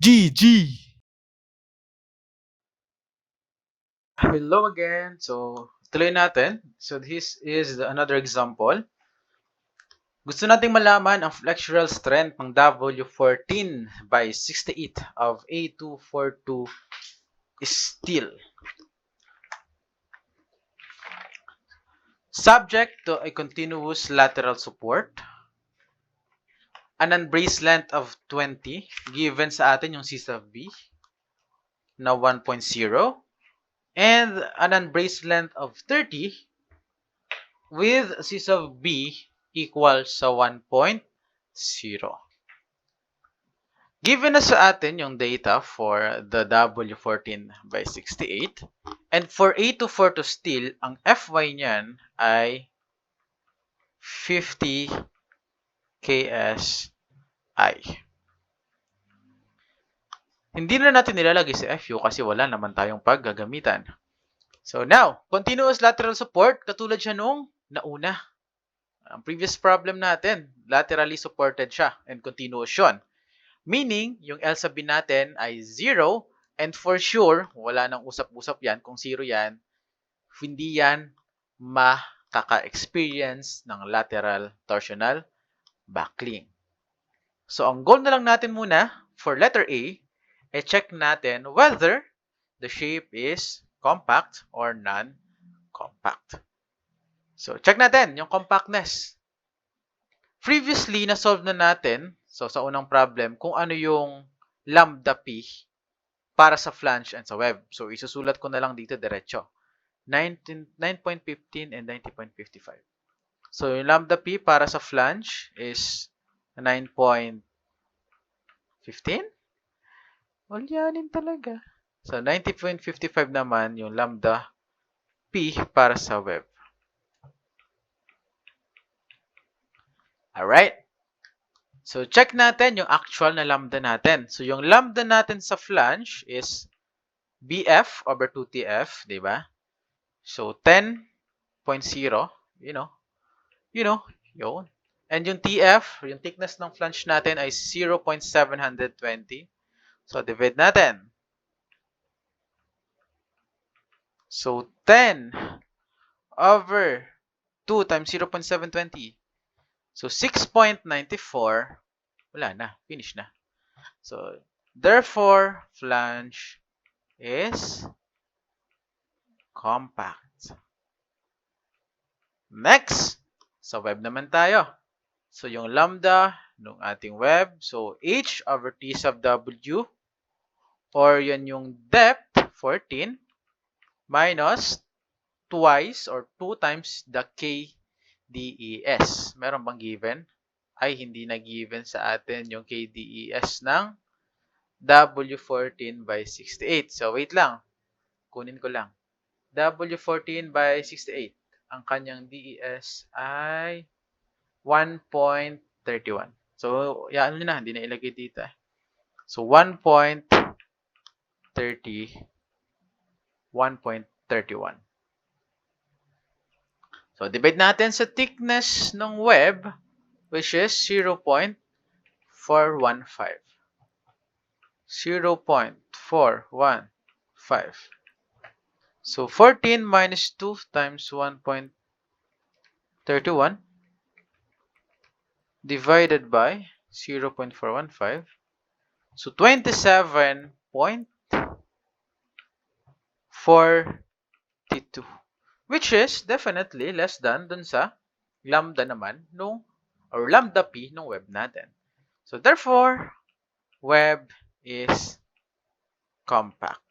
GG! Hello again. So, tuloy natin. So, this is another example. Gusto nating malaman ang flexural strength ng W14 by 68 of A242 steel. Subject to a continuous lateral support, an unbraced length of 20, given sa atin yung C sub B na 1.0, and an unbraced length of 30 with C sub B equals sa 1.0. Given na sa atin yung data for the W14 by 68, and for A242 steel, ang Fy niyan ay 50 KSI. Hindi na natin nilalagay si Fu kasi wala naman tayong paggagamitan. So now, continuous lateral support, katulad siya nung nauna. Ang previous problem natin, laterally supported siya and continuous yun. Meaning, yung L sub B natin ay 0 and for sure, wala nang usap-usap yan. Kung 0 yan, hindi yan makaka-experience ng lateral torsional buckling. So, ang goal na lang natin muna for letter A, check natin whether the shape is compact or non-compact. So, check natin yung compactness. Previously, na-solve na natin, so sa unang problem, kung ano yung lambda P para sa flange and sa web. So, isusulat ko na lang dito diretso. 9.15 and 90.55. So, yung lambda P para sa flange is 9.15? Walyanin talaga. So, 90.55 naman yung lambda P para sa web. Alright. So, check natin yung actual na lambda natin. So, yung lambda natin sa flange is BF over 2TF, di ba? So, 10.0, yun. And yung TF, yung thickness ng flange natin ay 0.720. So, divide natin. So, 10 over 2 times 0.720. So, 6.94. Wala na. Finish na. So, therefore, flange is compact. Next, sa web naman tayo. So, yung lambda ng ating web. So, H over T sub W, or yan yung depth, 14, minus twice or 2 times the KDES. Meron bang given? Ay, hindi na given sa atin yung KDES ng W14 by 68. So, wait lang. Kunin ko lang. W14 by 68. Ang kanyang DES ay 1.31. So, yan na. Hindi na ilagay dito. So, 1.31. So, divide natin sa thickness ng web, which is 0.415. 0.415. So, 14 minus 2 times 1.31 divided by 0.415. So, 27.42. Which is definitely less than dun sa lambda naman nung, or lambda P nung web natin. So, therefore, web is compact.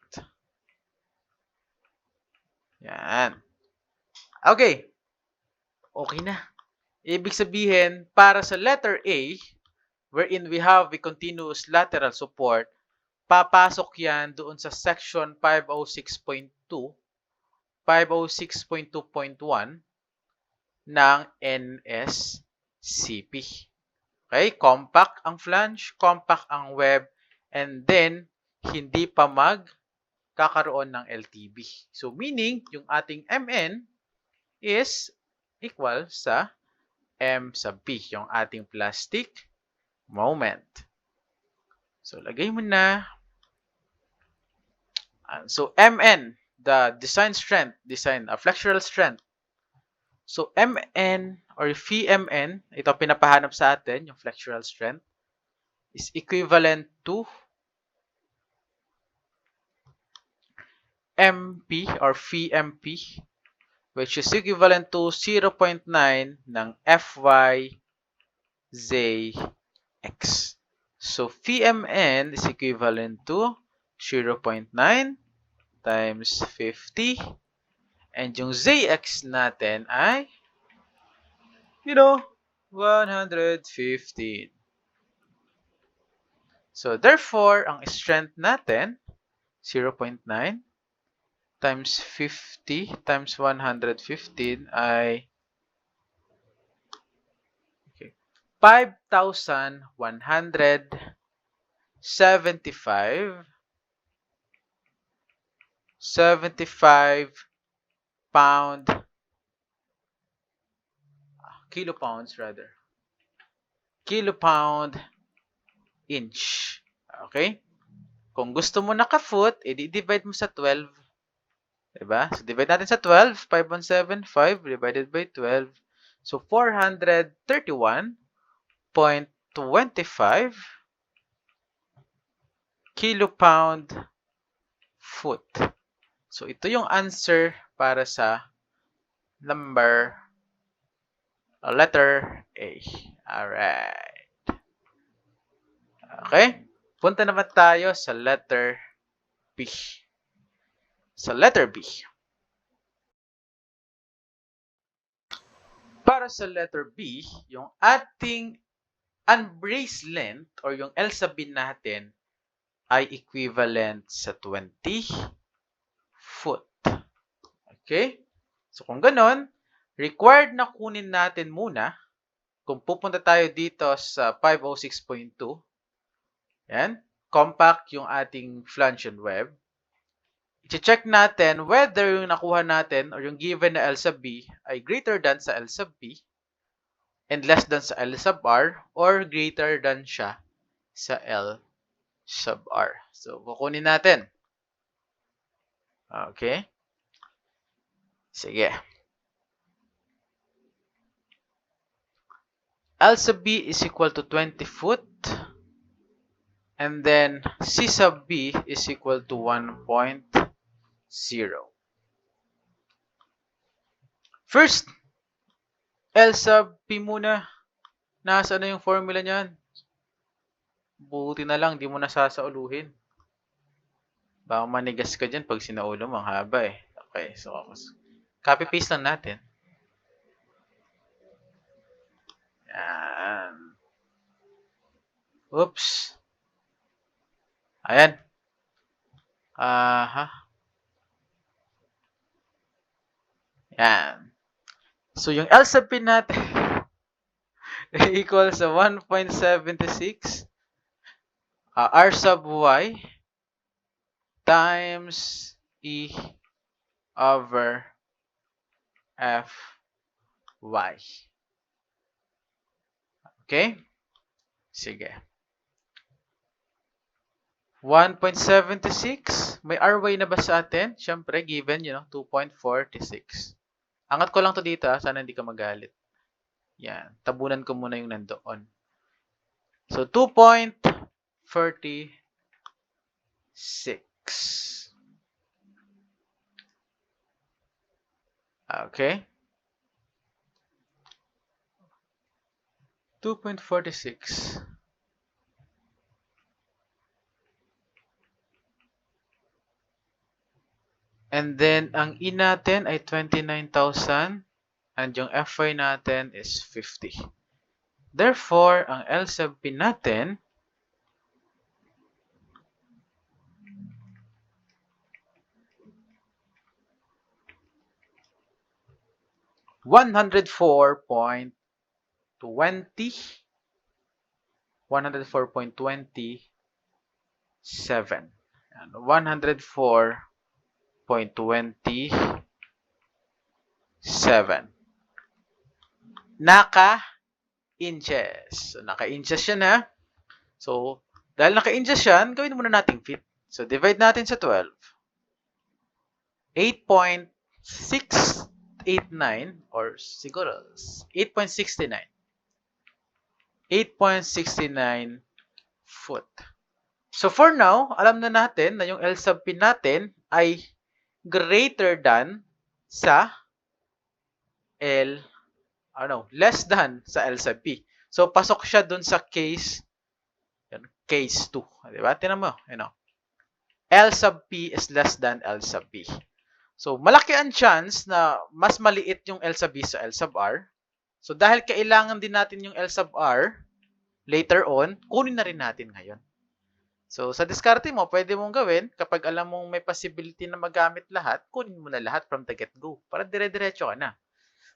Yan. Okay. Okay na. Ibig sabihin, para sa letter A, wherein we have a continuous lateral support, papasok yan doon sa section 506.2, 506.2.1 ng NSCP. Okay? Compact ang flange, compact ang web, and then, hindi pa magkakaroon ng LTB. So, meaning, yung ating MN is equal sa M sub P, yung ating plastic moment. So, lagay mo na. So, MN, the design strength, flexural strength. So, MN or VMN, ito pinapahanap sa atin, yung flexural strength, is equivalent to MP or VMP, which is equivalent to 0.9 ng FYZX. So, VMN is equivalent to 0.9 times 50. And yung ZX natin ay, 115. So, therefore, ang strength natin, 0.9 times 50 times 115 ay 5,175 kilopound inch. Okay? Kung gusto mo naka-foot, i-divide mo sa 12. Diba? So, divide natin sa 12. 5,175 divided by 12. So, 431.25 kilopound foot. So, ito yung answer para sa letter A. Alright. Okay? Punta naman tayo sa letter B. Sa letter B. Para sa letter B, yung ating unbraced length or yung L sub B natin ay equivalent sa 20 foot. Okay? So, kung ganon, required na kunin natin muna, kung pupunta tayo dito sa 506.2, yan, compact yung ating flange web, i-check natin whether yung nakuha natin or yung given na L sub B ay greater than sa L sub B and less than sa L sub R or greater than siya sa L sub R. So, kukunin natin. Okay? Sige. L sub B is equal to 20 foot. And then C sub B is equal to 1.0. First, L sub B muna. Nasaan na yung formula niyan? Buti na lang, di mo nasasauluhin. Baka manigas ka dyan pag sinaulo mo. Ang haba eh. Okay, so copy-paste lang natin. Yan. Oops. Ayan. Yan. So, yung L sub P natin equals sa 1.76 R sub Y times E over Fy. Okay? Sige. 1.76. May Ry na ba sa atin? Siyempre, given, 2.46. Angat ko lang to dito, sana hindi ka magalit. Yan. Tabunan ko muna yung nandoon. So, 2.46. Okay? 2.46. And then, ang E natin ay 29,000. And yung Fy natin is 50. Therefore, ang L sub P natin $104.27. 104.27. Naka-inches. So, naka-inches siya na. So, Dahil naka-ingest yan, gawin muna nating fit. So, divide natin sa 12. 8.689 or siguro 8.69. 8.69 foot. So, for now, alam na natin na yung L sub P natin ay greater than sa less than sa L sub P. So, pasok siya dun sa case 2. Diba? Tinan mo, L sub P is less than L sub P. So, malaki ang chance na mas maliit yung L sub B sa L sub R. So, dahil kailangan din natin yung L sub R later on, kunin na rin natin ngayon. So, sa diskarte mo, pwede mong gawin, kapag alam mong may possibility na magamit lahat, kunin mo na lahat from the get-go para dire-diretso ka na.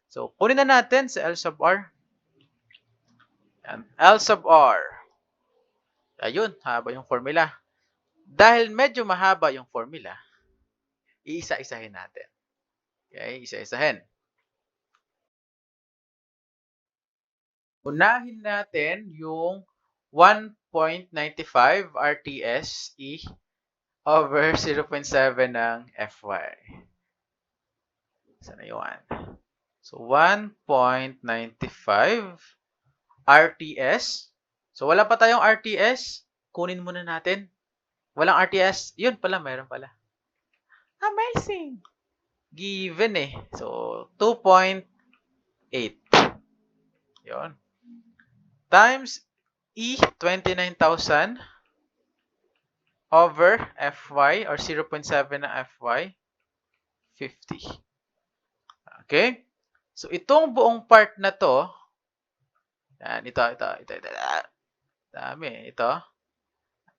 So, kunin na natin sa L sub R. Yan. L sub R. Ayun, haba yung formula. Dahil medyo mahaba yung formula, iisa-isahin natin. Okay, isa-isahin. Unahin natin yung 1.95 RTS E over 0.7 ng FY. Sana yun. So, 1.95 RTS. So, wala pa tayong RTS. Kunin muna natin. Walang RTS. Yun pala, mayroon pala. Amazing! Given eh. So, 2.8. Yun. Times E, 29,000 over FY or 0.7 na FY, 50. Okay? So, itong buong part na to, yan, ito. Dami, ito.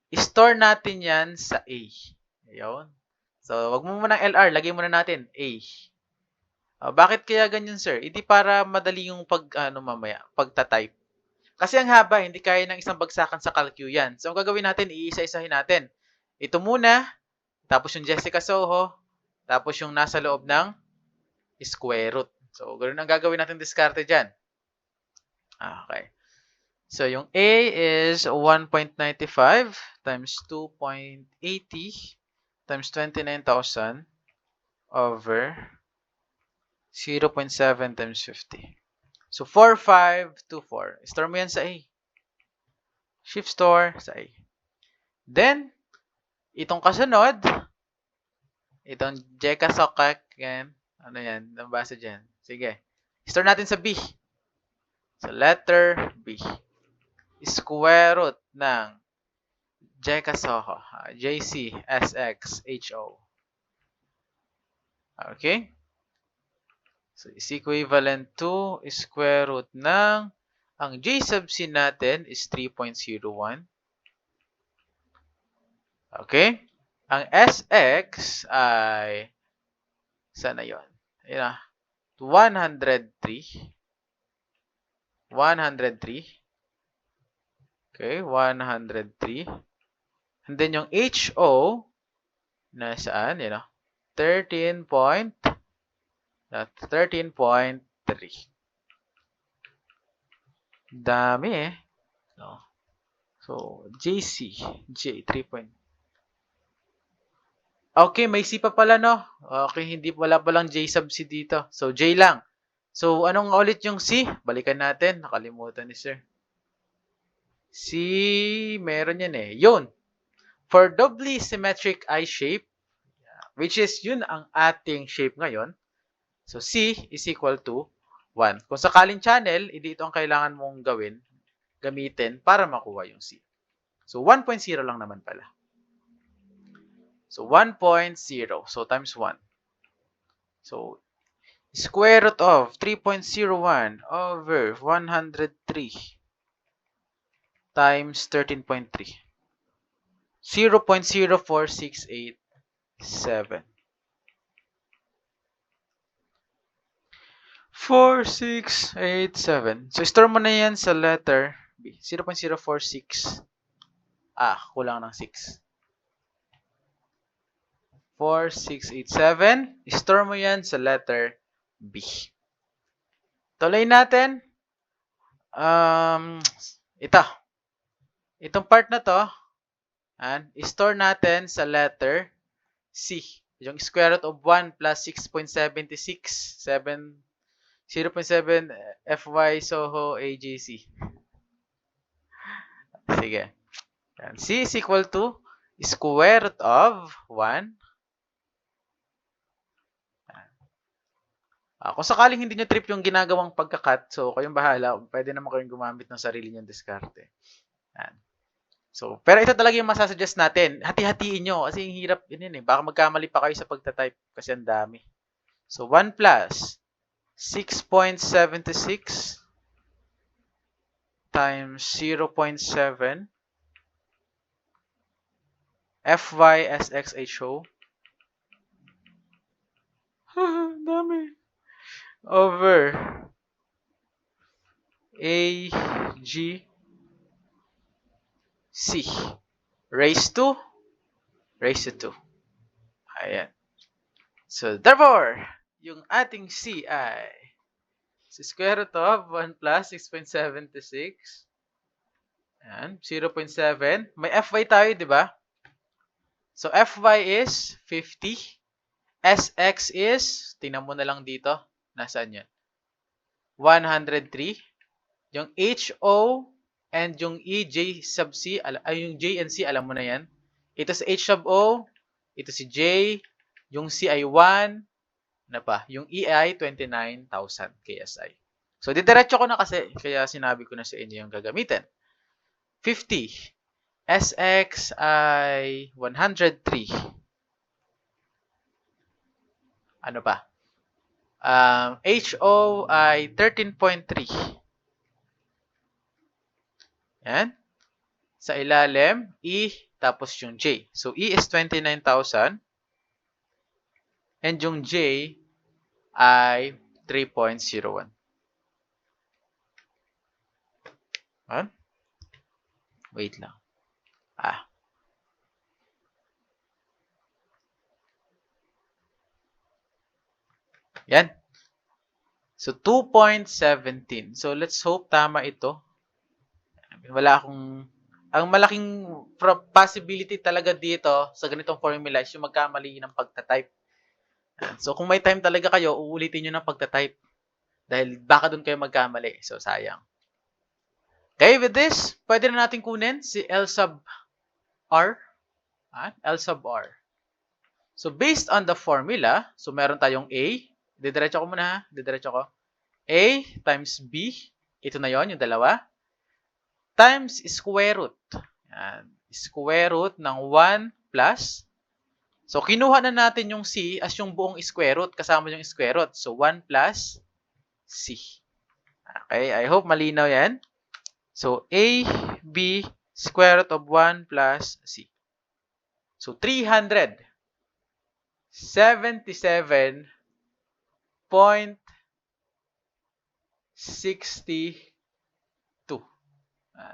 I-store natin yan sa A. Ayun. So, wag mo muna ng LR, lagay muna natin A. Bakit kaya ganyan, sir? Hindi para madali yung pagta-type. Kasi ang haba, hindi kaya ng isang bagsakan sa calcu yan. So, ang gagawin natin, iisa-isahin natin. Ito muna, tapos yung Jessica Soho, tapos yung nasa loob ng square root. So, ganoon ang gagawin natin diskarte dyan. Okay. So, yung A is 1.95 times 2.80 times 29,000 over 0.7 times 50. So, 4,524. Store mo yan sa A. Shift store sa A. Then, itong kasunod, itong Jeka Sokak, yan. Ano yan? Nabasa dyan. Sige. Store natin sa B. So, letter B. Square root ng Jeka Soho. JC SX HO. Okay? So, is equivalent to square root ng, ang J sub C natin is 3.01. Okay? Ang SX ay, sana yun? Ayan na. 103. 103. Okay, 103. And then yung HO, nasaan? Yun na. 13.3. Dami eh. No. So, JC, J, 3. Okay, may C pa pala, no? Okay, wala palang J sub C dito. So, J lang. So, anong ulit yung C? Balikan natin. Nakalimutan ni sir. C, meron yan eh. Yun. For doubly symmetric eye shape, which is yun ang ating shape ngayon. So, C is equal to 1. Kung sakaling channel, ito ang kailangan mong gamitin para makuha yung C. So, 1.0 lang naman pala. So, 1.0. So, times 1. So, square root of 3.01 over 103 times 13.3. 0.04687. 4687. So, store mo na yan sa letter B. 0.046. Kulang ng 6. 4687. Store mo yan sa letter B. Tuloy natin. Ito. Itong part na to, And store natin sa letter C. Yung square root of 1 plus 6.76. 0.7 FY Soho AGC. Sige. Yan. C is equal to square root of 1. Kung sakaling hindi nyo trip yung ginagawang pagkakat, so kayong bahala. Pwede naman kayong gumamit ng sarili nyong diskarte. Yan. So, pero ito talaga yung masasuggest natin. Hati-hatiin nyo kasi yung hirap yun eh. Baka magkamali pa kayo sa pagtatype kasi ang dami. So, 1 plus 6.76 times 0.7 FYSXHO dami over AGC raised to 2. Ayan. So, therefore, yung ating C ay square root of 1 plus 6.76 and 0.7. May FY tayo, di ba? So, FY is 50. SX is, tingnan mo na lang dito. Nasaan yan? 103. Yung HO and yung EJ sub C, yung J and C, alam mo na yan. Ito si H sub O, ito si J, yung C ay 1, na pa? Yung E ay 29,000 KSI. So, didiretso ko na kasi, kaya sinabi ko na sa inyo yung gagamitin. 50. SX ay 103. Ano pa? HO ay 13.3. Yan. Sa ilalim, E, tapos yung J. So, E is 29,000. And yung J ay 3.01. Wait lang. Yan. So, 2.17. So, let's hope tama ito. Wala akong... Ang malaking possibility talaga dito sa ganitong formula is yung magkamali ng pagtatype. So, kung may time talaga kayo, uulitin nyo ng pagtatype. Dahil baka doon kayo magkamali. So, sayang. Okay, with this, pwede na natin kunin si L sub R. L sub R. So, based on the formula, so meron tayong A. Didiretso ko muna ha. Didiretso ko. A times B. Ito na yon yung dalawa. Times square root. Yan. Square root ng 1 plus. So, kinuha na natin yung C as yung buong square root kasama yung square root. So, 1 plus C. Okay, I hope malinaw yan. So, A, B, square root of 1 plus C. So, 377.62.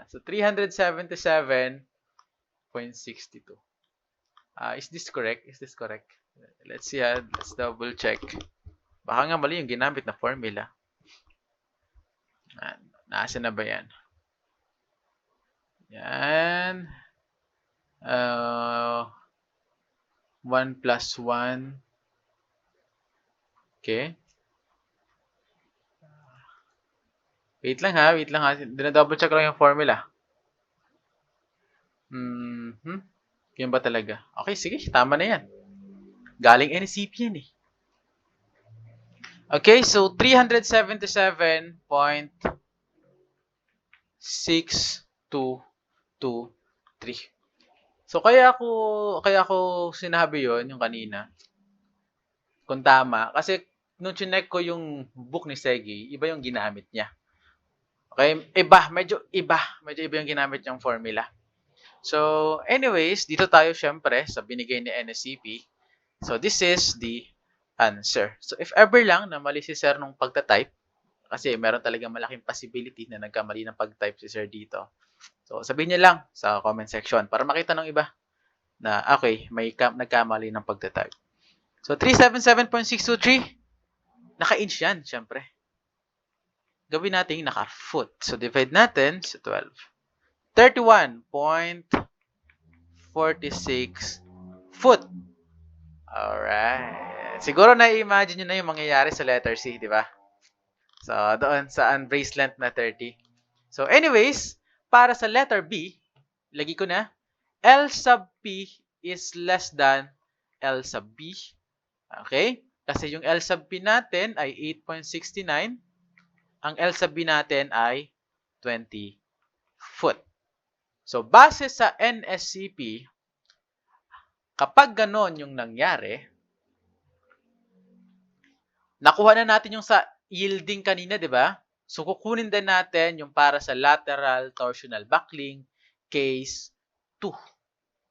So, 377.62. Is this correct? Is this correct? Let's see. Let's double check. Baka nga mali yung ginamit na formula. Nasa na ba yan? Yan. 1 plus 1. Okay. Wait lang ha. Dinadouble check lang yung formula. Yan ba talaga? Okay, sige. Tama na yan. Galing NCP yan eh. Okay, so 377.6223. So, kaya ako sinabi yon yung kanina. Kung tama. Kasi, nung chinek ko yung book ni Segi, iba yung ginamit niya. Okay? Medyo iba yung ginamit niyang formula. So, anyways, dito tayo syempre sa binigay ni NSCP. So, this is the answer. So, if ever lang na mali si Sir nung pagta-type, kasi meron talagang malaking possibility na nagkamali ng pag-type si Sir dito. So, sabihin niyo lang sa comment section para makita ng iba na, okay, may nagkamali ng pagta-type. So, 377.623, naka-inch yan, syempre. Gawin natin naka-foot. So, divide natin sa 12. 31.4 foot. Alright. Siguro na-imagine nyo na yung mangyayari sa letter C, di ba? So, doon sa unbraced length na 30. So, anyways, para sa letter B, lagi ko na, L sub P is less than L sub B. Okay? Kasi yung L sub P natin ay 8.69. Ang L sub B natin ay 20 foot. So, base sa NSCP, kapag ganon yung nangyari, nakuha na natin yung sa yielding kanina, di ba? So, kukunin din natin yung para sa lateral torsional buckling case 2.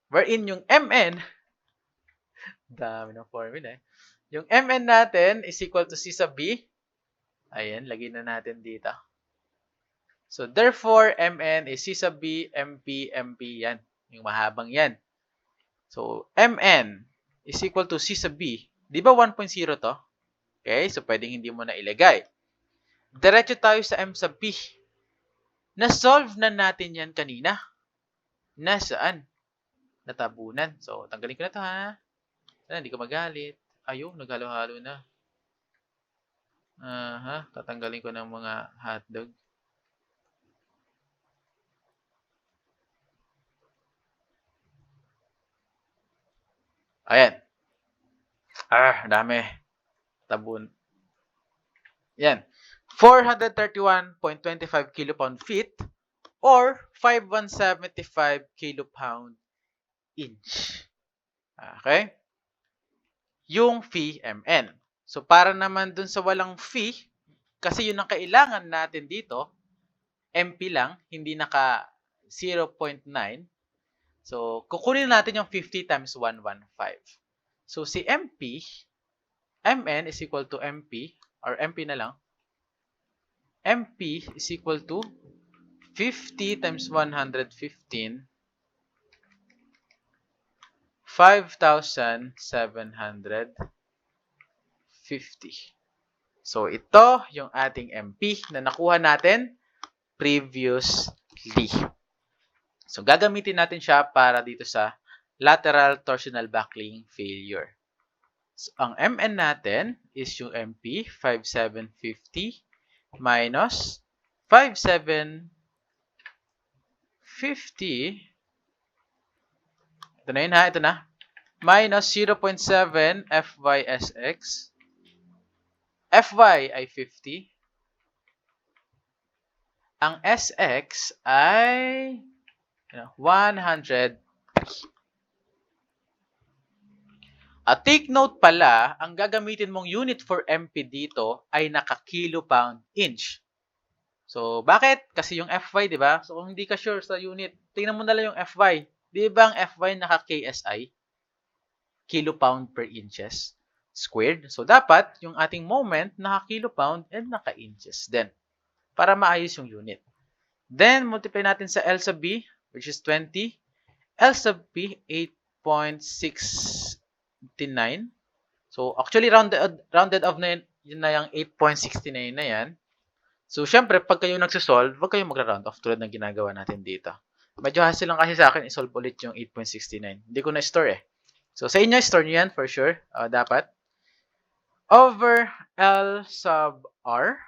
Wherein yung MN, dami ng formula eh. Yung MN natin is equal to C sub B. Ayan, lagay na natin dito. So, therefore, MN is C sub B, MP, MP, yan. Yung mahabang yan. So, MN is equal to C sub B. Di ba 1.0 to? Okay, so pwedeng hindi mo na ilagay. Diretso tayo sa M sub P. Na-solve na natin yan kanina. Nasaan? Natabunan. So, tanggalin ko na to ha. Hindi ko magalit. Ayun, naghalo-halo na. Tatanggalin ko ng mga hotdog. Ayan. Dami. Tabun. Yan. 431.25 kilopound-feet or 5175 kilopound-inch. Okay? Yung phi mn. So, para naman dun sa walang phi, kasi yun ang kailangan natin dito, MP lang, hindi naka 0.9. So, kukunin natin yung 50 times 115. So, si MP, Mn is equal to MP, or MP na lang. MP is equal to 50 times 115, 5,750. So, ito yung ating MP na nakuha natin previously. So, gagamitin natin siya para dito sa lateral torsional buckling failure. So, ang MN natin is yung MP, 5,750 minus 5,750. Ito na yun ha, ito na. Minus 0.7 FYSX. FY ay 50. Ang SX ay 100. At take note pala, ang gagamitin mong unit for MP dito ay naka-kilo-pound-inch. So, bakit? Kasi yung FY, di ba? So, kung hindi ka sure sa unit, tingnan mo na lang yung FY. Di ba ang FY naka-KSI? Kilo-pound per inches squared. So, dapat yung ating moment naka-kilo-pound and naka-inches din para maayos yung unit. Then, multiply natin sa L sub B, which is 20. L sub P, 8.69. So, actually, rounded off na yun na yung 8.69 na yan. So, syempre, pag kayo nagsisolve, huwag kayong magra-round off tulad ng ginagawa natin dito. Medyo hassle lang kasi sa akin, isolve ulit yung 8.69. Hindi ko na-store eh. So, sa inyo, store nyo yan for sure. Dapat. Over L sub R,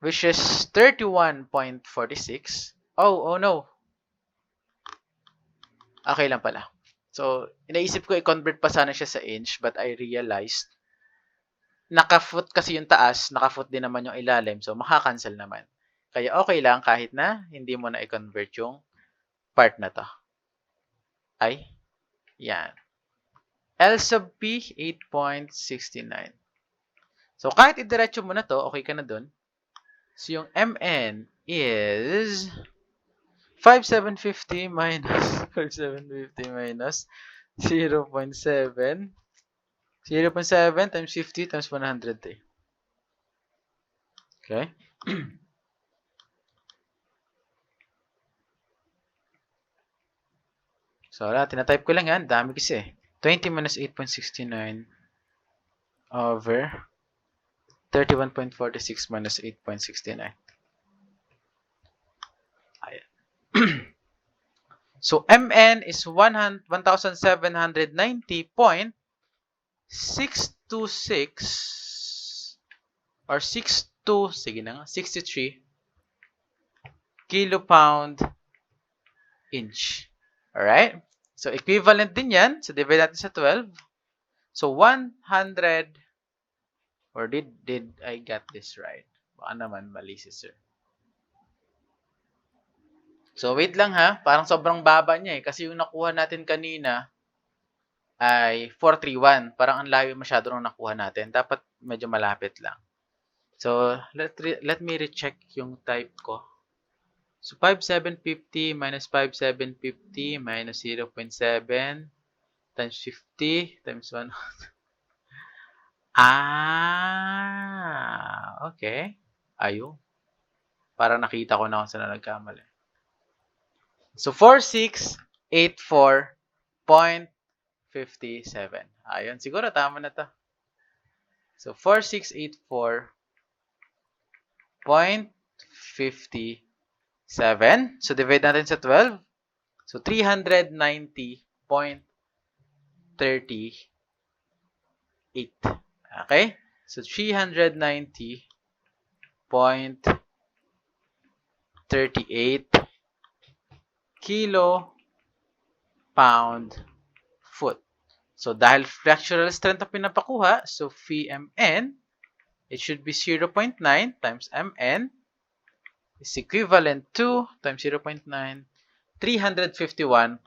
which is 31.46. Oh no. Okay lang pala. So, inaisip ko i-convert pa sana siya sa inch, but I realized naka-foot kasi yung taas, naka-foot din naman yung ilalim, so makakancel naman. Kaya okay lang kahit na hindi mo na i-convert yung part na to. Ay, yan. L sub P, 8.69. So, kahit idiretso mo na to, okay ka na dun. So, yung MN is 5,750 minus 5,750 minus 0.7. 0.7 times 50 times 100. Okay? So, tinatype ko lang yan. Dami kasi. 20 minus 8.69 over 31.46 minus 8.69. Ayan. So, Mn is 1790.626 or 63 kilopound inch. Alright? So, equivalent din yan. So, divide natin sa 12. So, 100, or did I get this right? Baka naman mali si sir. So, wait lang ha. Parang sobrang baba niya eh. Kasi yung nakuha natin kanina ay 431. Parang ang layo masyado nung nakuha natin. Dapat medyo malapit lang. So, let me recheck yung type ko. So, 5750 minus 5750 minus 0.7 times 50 times 1. Okay. Ayun. Para nakita ko na kung saan na nagkamali. So, 4684.57. Ayun. Siguro tama na to. So, 4684.57. So, divide natin sa 12. So, 390.38. Okay? So, 390.38 kilo pound foot. So, dahil fractional strength ang pinapakuha, so Vmn, it should be 0.9 times Mn is equivalent to times 0.9, 351.34.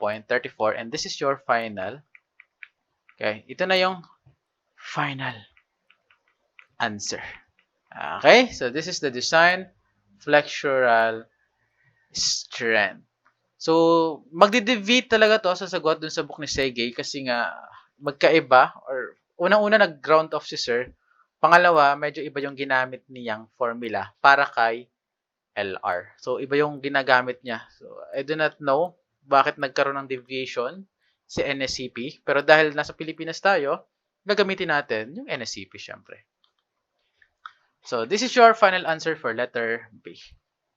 And this is your final. Okay, ito na yung final answer. Okay, so this is the design flexural strength. So, magdi-deviate talaga to sa sagot dun sa book ni Sergey kasi nga magkaiba or unang-una nag-ground off si sir. Pangalawa, medyo iba yung ginamit niyang formula para kay LR. So, iba yung ginagamit niya. So, I do not know bakit nagkaroon ng deviation si NSCP. Pero dahil nasa Pilipinas tayo, gagamitin natin yung NSCP syempre. So, this is your final answer for letter B.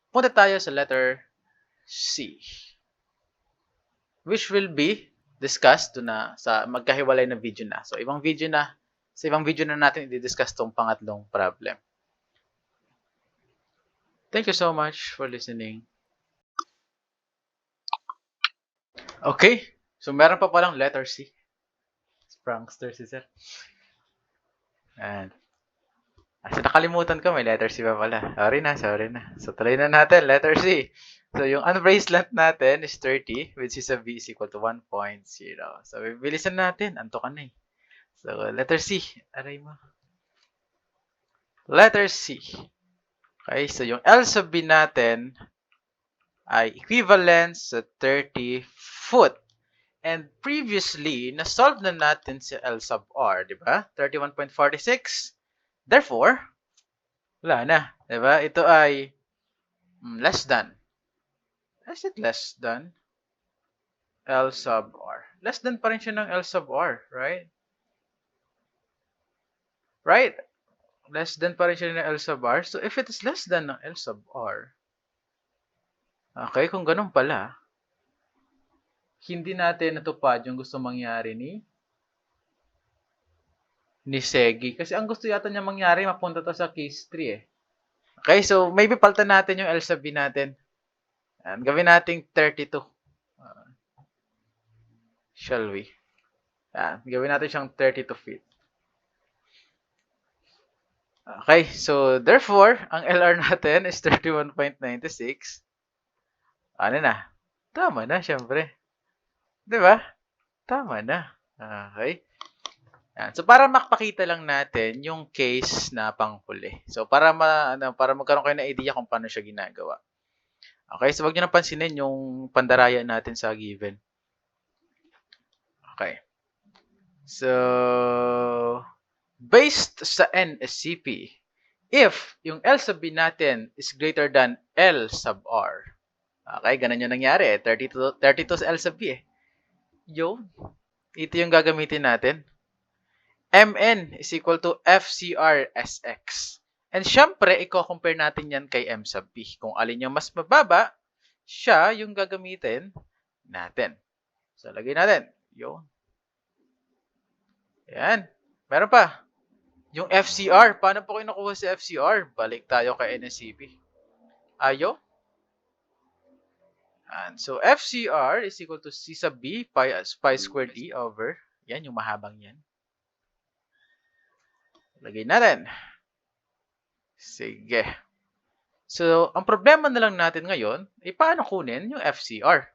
Punta tayo sa letter C, which will be discussed na sa magkahiwalay na video na. So, ibang video na natin i-discuss tong pangatlong problem. Thank you so much for listening. Okay, so meron pa palang letter C. Prankster si sir. And so, nakalimutan ko, may letter C pa pala. Sorry na. So, tuloy na natin, letter C. So, yung unbraced length natin is 30, which is a V is equal to 1.0. So, bibilisan natin. Anto ka na eh. So, letter C. Aray mo. Letter C. Okay, so yung L sub B natin ay equivalent sa 30 foot. And previously, na-solve na natin si L sub R, di ba? 31.46. Therefore, wala na. Diba? Ito ay less than. Is it less than L sub R? Less than pa rin siya ng L sub R, right? Right? Less than pa rin siya ng L sub R. So, if it is less than ng L sub R, okay, kung ganun pala, hindi natin natupad yung gusto mangyari ni Sergey. Kasi ang gusto yata niya mangyari, mapunta to sa case 3 eh. Okay, so maybe paltan natin yung L sub B natin. And gawin natin 32. Shall we? Gawin natin siyang 32 feet. Okay, so therefore, ang LR natin is 31.96. Ano na? Tama na, syempre. Diba? Tama na. Okay. Yan. So, para makapakita lang natin yung case na panghuli. So, para magkaroon kayo ng idea kung paano siya ginagawa. Okay, so wag niyo nang pansinin yung pandaraya natin sa given. Okay. So, based sa NSCP, if yung L sub B natin is greater than L sub R, okay, ganun yung nangyari. 32 sa L sub B eh. Yun. Ito yung gagamitin natin. Mn is equal to FCR SX. And syempre, i-compare natin yan kay M sub B. Kung alin yung mas mababa, siya yung gagamitin natin. So, lagay natin. Yun. Ayan. Meron pa. Yung FCR. Paano po kayo nakuha si FCR? Balik tayo kay NSCP. Ayo. And so, FCR is equal to C sub B pi squared E over. Yan, yung mahabang yan. Lagay natin. Sige. So, ang problema na lang natin ngayon, paano kunin yung FCR?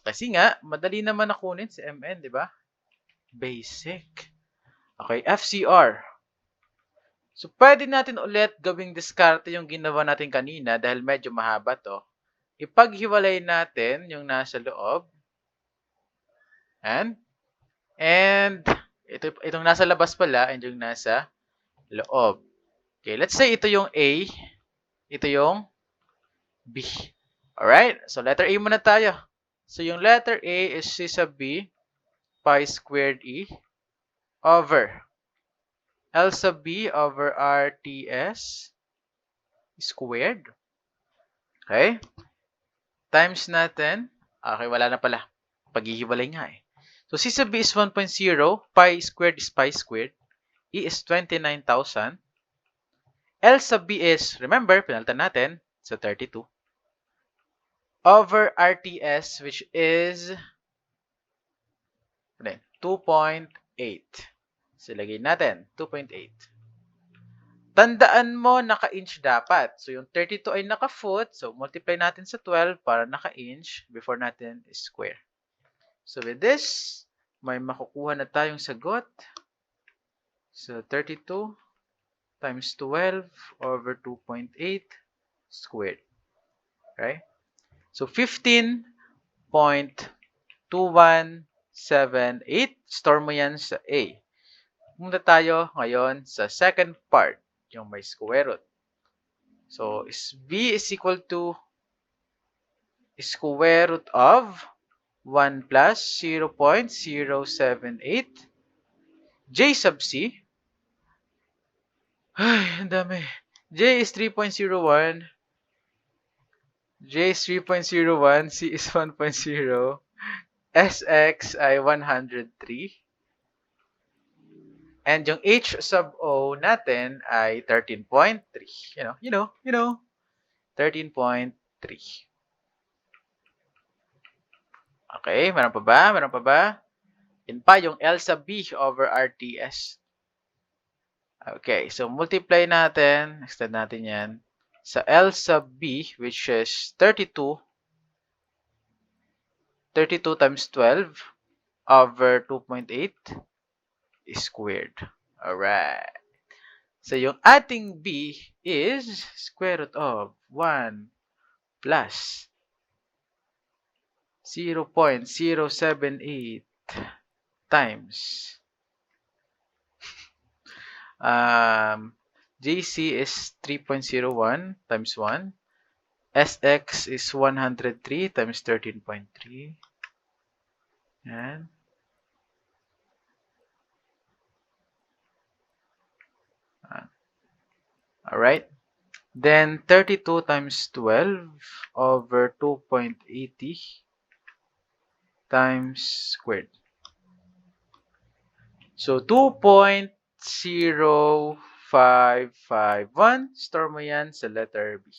Kasi nga, madali naman na kunin si MN, di ba? Basic. Okay, FCR. So, pwede natin ulit gawing diskarte yung ginawa natin kanina dahil medyo mahaba to. Ipaghiwalay natin yung nasa loob. And itong nasa labas pala and yung nasa loob. Okay, let's say ito yung A, ito yung B. Alright, so letter A muna tayo. So, yung letter A is C sub B pi squared E over L sub B over RTS squared. Okay? Times natin. Okay, wala na pala. Paghihiwalay nga eh. So, C sub B is 1.0. Pi squared is pi squared. E is 29,000. L sub B is, remember, pinalitan natin. So, 32. Over RTS, which is 2.8. So, lagay natin, 2.8. Tandaan mo, naka-inch dapat. So, yung 32 ay naka-foot. So, multiply natin sa 12 para naka-inch before natin square. So, with this, may makukuha na tayong sagot. So, 32 times 12 over 2.8 squared. Okay? So, 15.2178. Store mo yan sa A. Pumunta tayo ngayon sa second part, yung may square root. So, B is equal to square root of 1 plus 0.078 J sub C. Ay, ang dami. J is 3.01. J is 3.01. C is 1.0. SX ay 103. And yung H sub O natin ay 13.3. You know. 13.3. Okay, meron pa ba? Yun pa yung L sub B over RTS. Okay, so multiply natin, extend natin yan, sa L sub B, which is 32. 32 times 12 over 2.8 squared. Alright. So, yung ating B is square root of 1 plus 0.078 times JC is 3.01 times 1. SX is 103 times 13.3. Yan. Alright. Then, 32 times 12 over 2.80 times squared. So, 2.0551. Store mo yan sa letter B.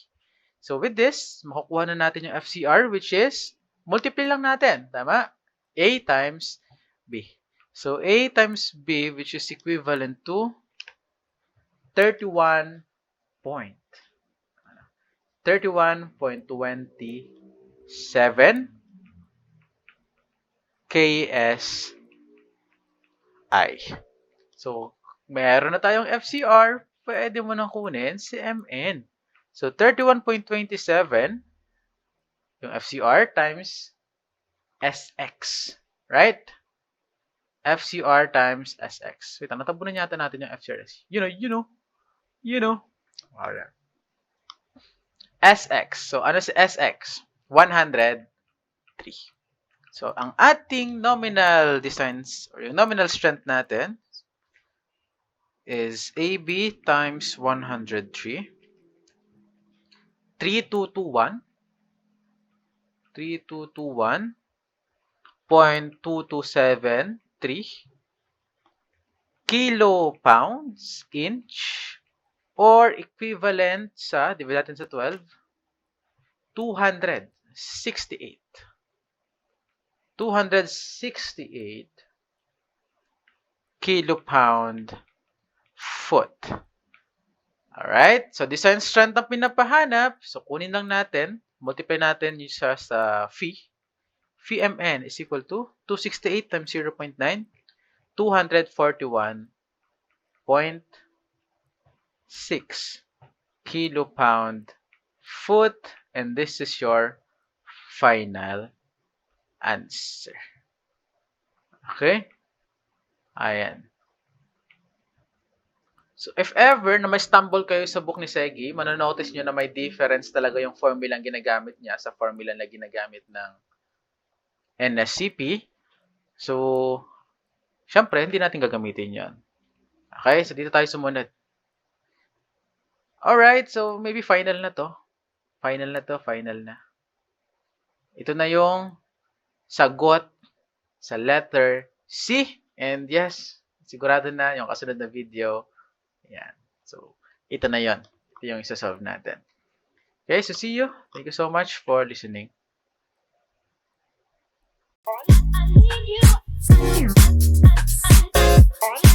So, with this, makukuha na natin yung FCR, which is, multiply lang natin. Tama? A times B. So, A times B, which is equivalent to 31.27 KSI. So, meron na tayong FCR, pwede mo nang kunin si MN. So, 31.27 yung FCR times SX. Right? FCR times SX. Wait, natabunan yata natin yung FCR. You know. Alright. SX. So, ano si SX? 103. So, ang ating nominal distance or yung nominal strength natin is AB times 103. 3221. 0.2273 kilopounds inch or equivalent sa, divide natin sa 12, 268 kilopound foot. Alright? So, design strength ang pinapahanap. So, kunin lang natin. Multiply natin yung sa phi. Phi mn is equal to 268 times 0.9. 241.6 kilopound foot. And this is your final answer. Okay? Ayan. So, if ever na may stumble kayo sa book ni Segi, manonotice nyo na may difference talaga yung formula ang ginagamit niya sa formula na ginagamit ng NSCP. So, syempre, hindi natin gagamitin yon. Okay? So, dito tayo sumunod. Alright, so maybe final na to. Final na. Ito na yung sagot sa letter C. And yes, sigurado na yung kasunod na video. Yan. So, ito na yon. Ito yung isa-solve natin. Okay, so see you. Thank you so much for listening. I need you.